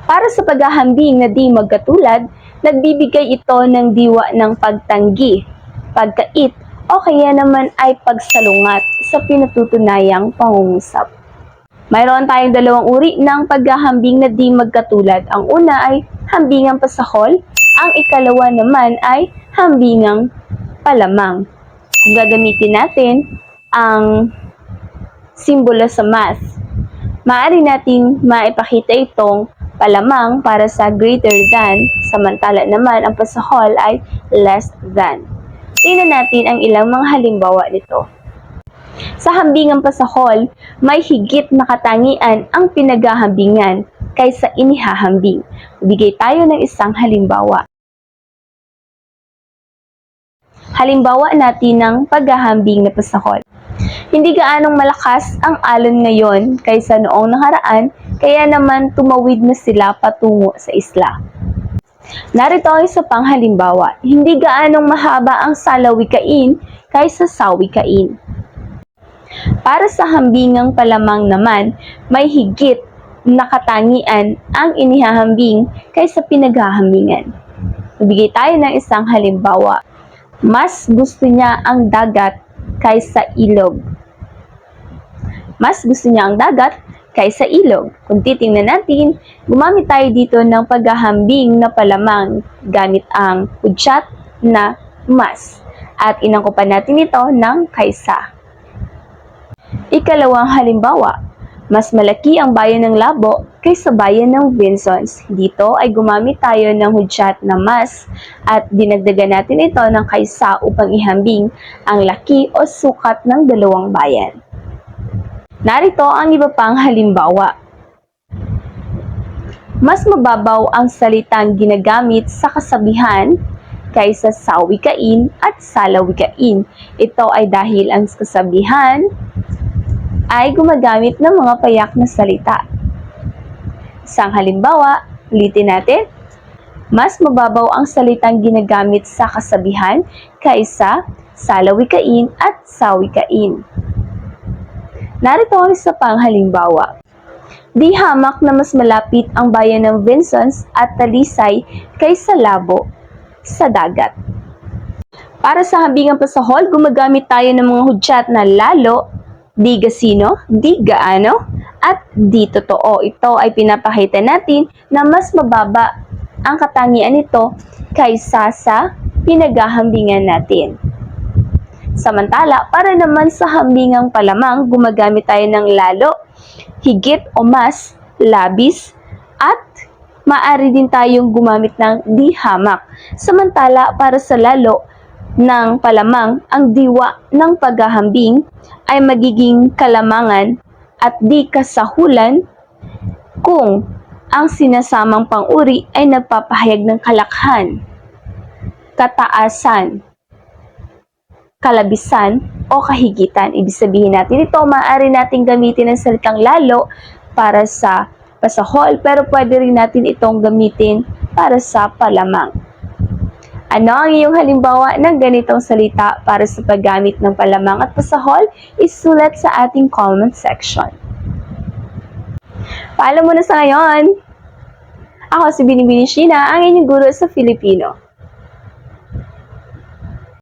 Para sa paghahambing na di magkatulad, nagbibigay ito ng diwa ng pagtanggi, pagkait, o kaya naman ay pagsalungat sa pinatutunayang pangungusap. Mayroon tayong dalawang uri ng paghahambing na di magkatulad. Ang una ay hambingang pasahol, ang ikalawa naman ay hambingang palamang. Kung gagamitin natin ang simbolo sa math, maaari nating maipakita itong palamang para sa greater than, samantala naman ang pasahol ay less than. Tingnan natin ang ilang mga halimbawa nito. Sa hambingang pasahol, may higit na katangian ang pinaghahambingan kaysa inihahambing. Bigay tayo ng isang halimbawa. Halimbawa natin ng paghahambing na pasahol. Hindi gaanong malakas ang alon ngayon kaysa noong nakaraan, kaya naman tumawid na sila patungo sa isla. Narito ang isa pang halimbawa. Hindi gaanong mahaba ang salawikain kaysa sawikain. Para sa hambingang palamang naman, may higit na katangian ang inihahambing kaysa pinaghahambingan. Bigay tayo ng isang halimbawa. Mas gusto niya ang dagat kaysa ilog. Mas gusto niya ang dagat kaysa ilog. Kung titingnan natin, gumamit tayo dito ng paghahambing na palamang gamit ang hudyat na mas. At inangkupan natin ito ng kaysa. Ikalawang halimbawa, mas malaki ang bayan ng Labo kaysa bayan ng Vinsons. Dito ay gumamit tayo ng hudyat na mas at dinagdagan natin ito ng kaysa upang ihambing ang laki o sukat ng dalawang bayan. Narito ang iba pang halimbawa. Mas mababaw ang salitang ginagamit sa kasabihan kaysa sawikain at salawikain. Ito ay dahil ang kasabihan ay gumagamit ng mga payak na salita. Isang halimbawa, ulitin natin. Mas mababaw ang salitang ginagamit sa kasabihan kaysa salawikain at sawikain. Narito ang isa pang halimbawa. Di hamak na mas malapit ang bayan ng Vinsons at Talisay kaysa Labo sa dagat. Para sa hambingang pasahol, gumagamit tayo ng mga hudyat na lalo, di gasino, di gaano, at di totoo. Ito ay pinapakita natin na mas mababa ang katangian nito kaysa sa pinaghahambingan natin. Samantala, para naman sa hambingang palamang, gumagamit tayo ng lalo, higit o mas, labis, at maaari din tayong gumamit ng di hamak. Samantala, para sa lalo ng palamang, ang diwa ng paghahambing ay magiging kalamangan at di kasahulan kung ang sinasamang pang-uri ay nagpapahayag ng kalakhan, kataasan, kalabisan, o kahigitan. Ibig sabihin natin ito, maaari natin gamitin ang salitang lalo para sa pasahol, pero pwede rin natin itong gamitin para sa palamang. Ano ang iyong halimbawa ng ganitong salita para sa paggamit ng palamang at pasahol? Isulat sa ating comment section. Paalam muna sa ngayon! Ako si Binibini Sheena, ang inyong guro sa Filipino.